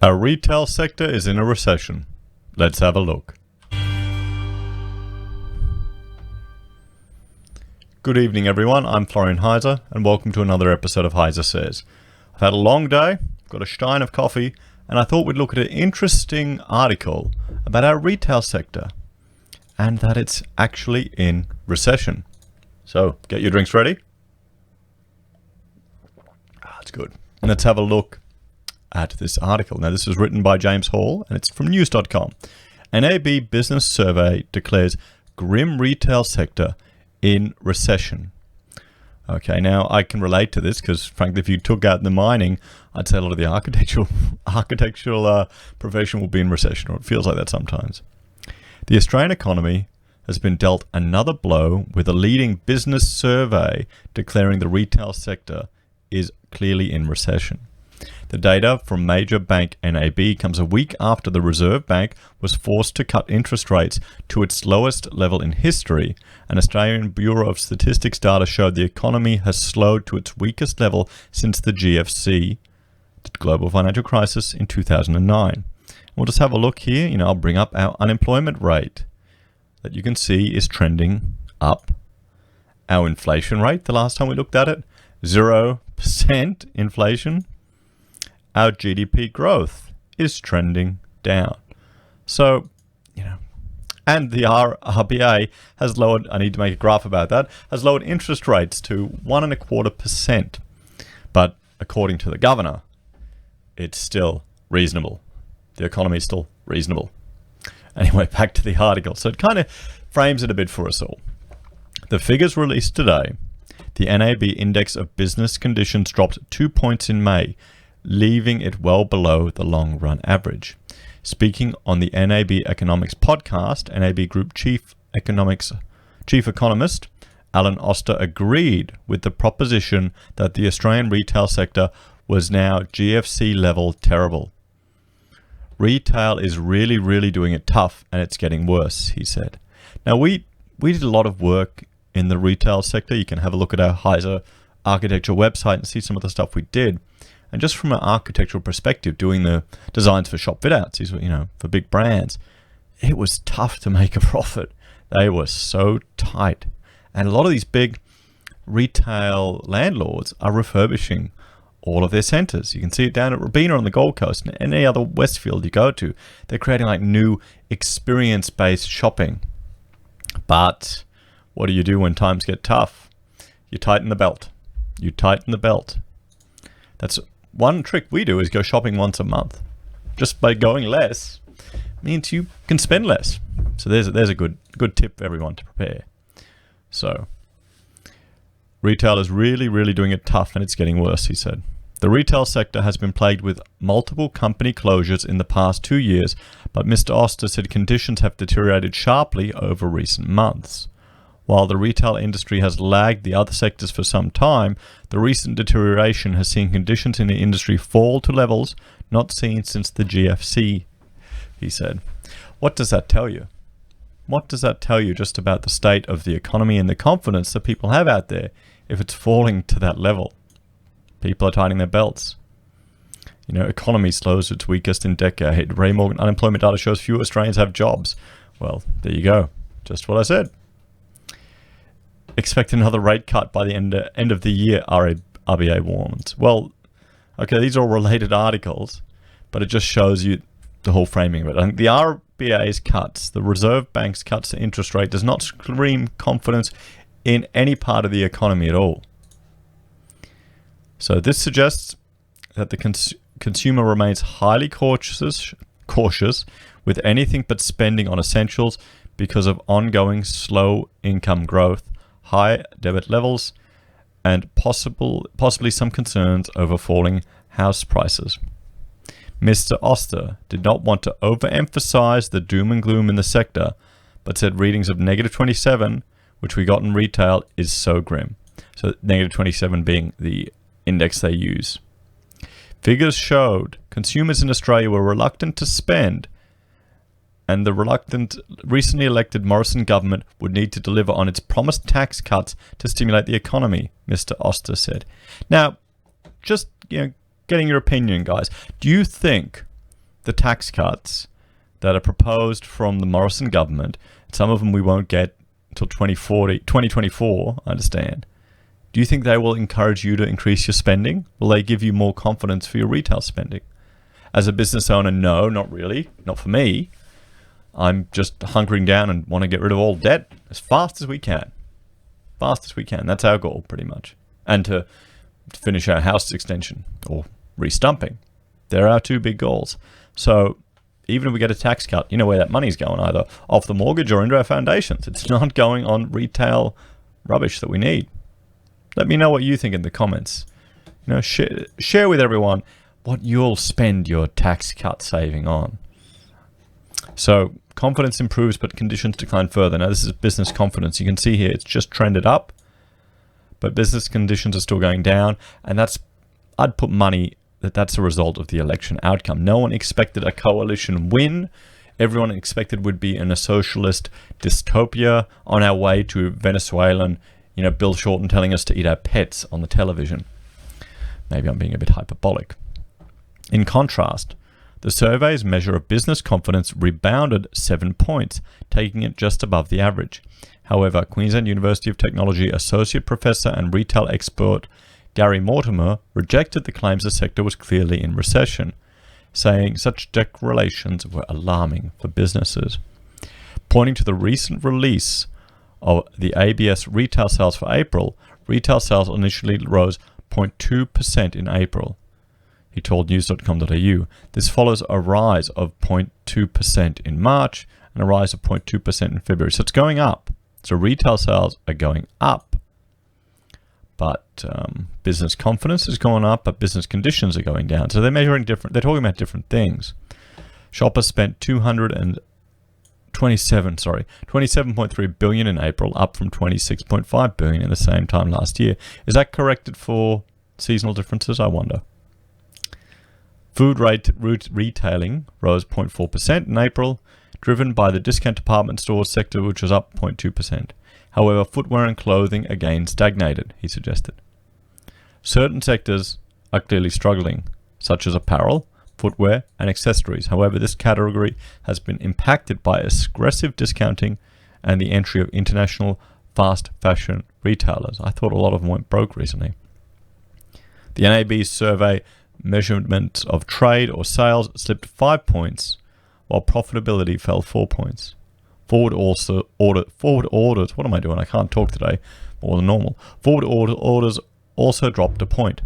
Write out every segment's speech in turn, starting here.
Our retail sector is in a recession. Let's have a look. Good evening, everyone. I'm Florian Heiser, and welcome to another episode of Heiser Says. I've had a long day, got a stein of coffee, and I thought we'd look at an interesting article about our retail sector and that it's actually in recession. So, get your drinks ready. That's good. And let's have a look at this article. Now, this is written by James Hall, and it's from news.com. NAB Business Survey declares grim retail sector in recession. Okay, now I can relate to this because, frankly, if you took out the mining, I'd say a lot of the architectural profession will be in recession, or it feels like that sometimes. The Australian economy has been dealt another blow with a leading business survey declaring the retail sector is clearly in recession. The data from major bank NAB comes a week after the Reserve Bank was forced to cut interest rates to its lowest level in history, and Australian Bureau of Statistics data showed the economy has slowed to its weakest level since the GFC, the global financial crisis, in 2009. We'll just have a look here. I'll bring up our unemployment rate that you can see is trending up. Our inflation rate, the last time we looked at it, 0% inflation. Our GDP growth is trending down. So, and the RBA has lowered, I need to make a graph about that, has lowered interest rates to 1.25%. But according to the governor, it's still reasonable. The economy is still reasonable. Anyway, back to the article. So it kind of frames it a bit for us all. The figures released today, the NAB index of business conditions dropped 2 points in May, leaving it well below the long-run average. Speaking on the NAB Economics podcast, NAB Group Chief Economist Alan Oster agreed with the proposition that the Australian retail sector was now GFC level terrible. Retail is really doing it tough, and it's getting worse, he said. Now, we did a lot of work in the retail sector. You can have a look at our Heiser architecture website and see some of the stuff we did. And just from an architectural perspective, doing the designs for shop fit-outs, for big brands, it was tough to make a profit. They were so tight. And a lot of these big retail landlords are refurbishing all of their centres. You can see it down at Robina on the Gold Coast and any other Westfield you go to. They're creating like new experience-based shopping. But what do you do when times get tough? You tighten the belt. That's one trick we do, is go shopping once a month. Just by going less means you can spend less. So there's a good tip for everyone to prepare. So retail is really doing it tough, and it's getting worse, he said. The retail sector has been plagued with multiple company closures in the past 2 years, but Mr. Oster said conditions have deteriorated sharply over recent months. While the retail industry has lagged the other sectors for some time, the recent deterioration has seen conditions in the industry fall to levels not seen since the GFC, he said. What does that tell you? What does that tell you just about the state of the economy and the confidence that people have out there if it's falling to that level? People are tightening their belts. Economy slows to its weakest in decade. Ray Morgan unemployment data shows fewer Australians have jobs. Well, there you go. Just what I said. Expect another rate cut by the end of the year, RBA warns. Well, okay, these are all related articles, but it just shows you the whole framing of it. I think the RBA's cuts, the Reserve Bank's cuts to interest rate, does not scream confidence in any part of the economy at all. So this suggests that the consumer remains highly cautious with anything but spending on essentials because of ongoing slow income growth, high debit levels, and possibly some concerns over falling house prices. Mr. Oster did not want to overemphasize the doom and gloom in the sector, but said readings of -27, which we got in retail, is so grim. So -27 being the index they use. Figures showed consumers in Australia were reluctant to spend, and the recently elected Morrison government would need to deliver on its promised tax cuts to stimulate the economy, Mr. Oster said. Now, just getting your opinion, guys. Do you think the tax cuts that are proposed from the Morrison government, some of them we won't get until 2024, I understand. Do you think they will encourage you to increase your spending? Will they give you more confidence for your retail spending? As a business owner, no, not really. Not for me. I'm just hunkering down and want to get rid of all debt as fast as we can. Fast as we can. That's our goal, pretty much. And to finish our house extension or restumping. They're our two big goals. So even if we get a tax cut, you know where that money's going, either off the mortgage or into our foundations. It's not going on retail rubbish that we need. Let me know what you think in the comments. You know, share with everyone what you'll spend your tax cut saving on. So confidence improves, but conditions decline further. Now this is business confidence. You can see here it's just trended up, but business conditions are still going down, and I'd put money that's a result of the election outcome. No one expected a coalition win. Everyone expected we'd be in a socialist dystopia on our way to Venezuelan, Bill Shorten telling us to eat our pets on the television. Maybe I'm being a bit hyperbolic. In contrast, the survey's measure of business confidence rebounded 7 points, taking it just above the average. However, Queensland University of Technology Associate Professor and retail expert Gary Mortimer rejected the claims the sector was clearly in recession, saying such declarations were alarming for businesses. Pointing to the recent release of the ABS retail sales for April, retail sales initially rose 0.2% in April. He told news.com.au. This follows a rise of 0.2% in March and a rise of 0.2% in February. So it's going up. So retail sales are going up. But business confidence is going up, but business conditions are going down. So they're talking about different things. Shoppers spent 27.3 billion in April, up from 26.5 billion in the same time last year. Is that corrected for seasonal differences? I wonder. Food retailing rose 0.4% in April, driven by the discount department store sector, which was up 0.2%. However, footwear and clothing again stagnated, he suggested. Certain sectors are clearly struggling, such as apparel, footwear, and accessories. However, this category has been impacted by aggressive discounting and the entry of international fast fashion retailers. I thought a lot of them went broke recently. The NAB's survey measurements of trade or sales slipped 5 points, while profitability fell 4 points. Forward orders, what am I doing? I can't talk today more than normal. Forward orders also dropped a point.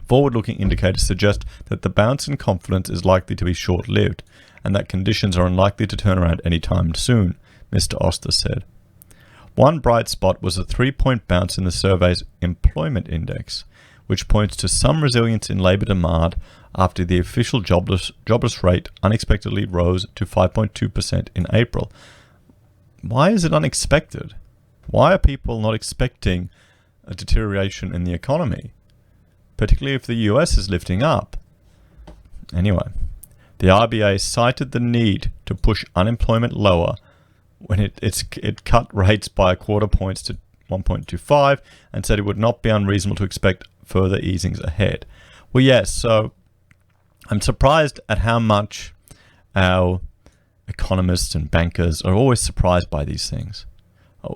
Forward-looking indicators suggest that the bounce in confidence is likely to be short-lived and that conditions are unlikely to turn around anytime soon, Mr. Oster said. One bright spot was a 3-point bounce in the survey's employment index, which points to some resilience in labour demand after the official jobless rate unexpectedly rose to 5.2% in April. Why is it unexpected? Why are people not expecting a deterioration in the economy, particularly if the US is lifting up? Anyway, the RBA cited the need to push unemployment lower when it cut rates by a quarter points to 1.25 and said it would not be unreasonable to expect further easings ahead. Well, yes, so I'm surprised at how much our economists and bankers are always surprised by these things.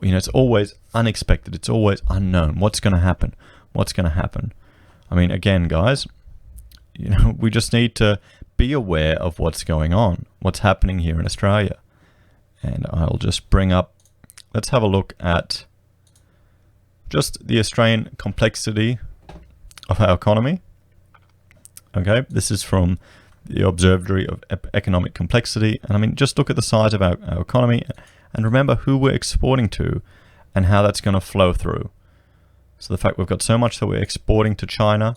It's always unexpected. It's always unknown. What's going to happen? What's going to happen? I mean, again, guys, we just need to be aware of what's going on, what's happening here in Australia. And I'll just bring up, let's have a look at just the Australian complexity of our economy. Okay, this is from the Observatory of Economic Complexity. And I mean, just look at the size of our economy and remember who we're exporting to and how that's going to flow through. So the fact we've got so much that we're exporting to China,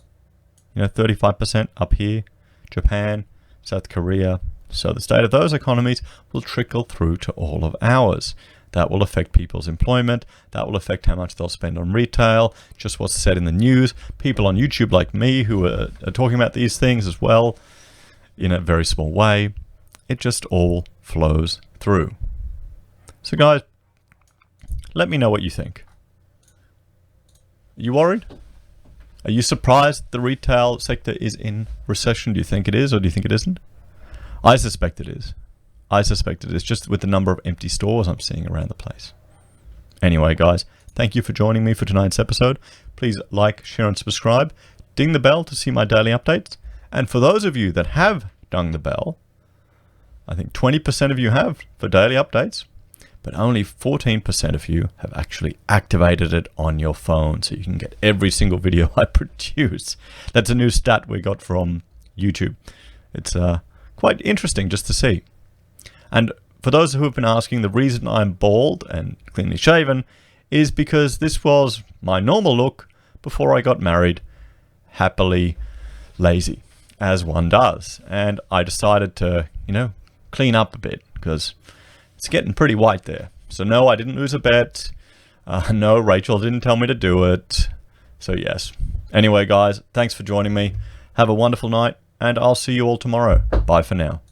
35% up here, Japan, South Korea. So the state of those economies will trickle through to all of ours. That will affect people's employment. That will affect how much they'll spend on retail, just what's said in the news. People on YouTube like me who are talking about these things as well in a very small way. It just all flows through. So guys, let me know what you think. Are you worried? Are you surprised the retail sector is in recession? Do you think it is, or do you think it isn't? I suspect it is. I suspect it is, just with the number of empty stores I'm seeing around the place. Anyway, guys, thank you for joining me for tonight's episode. Please like, share, and subscribe. Ding the bell to see my daily updates. And for those of you that have dung the bell, I think 20% of you have for daily updates, but only 14% of you have actually activated it on your phone so you can get every single video I produce. That's a new stat we got from YouTube. It's quite interesting just to see. And for those who have been asking, the reason I'm bald and cleanly shaven is because this was my normal look before I got married, happily lazy, as one does. And I decided to, clean up a bit because it's getting pretty white there. So no, I didn't lose a bet. No, Rachel didn't tell me to do it. So yes. Anyway, guys, thanks for joining me. Have a wonderful night, and I'll see you all tomorrow. Bye for now.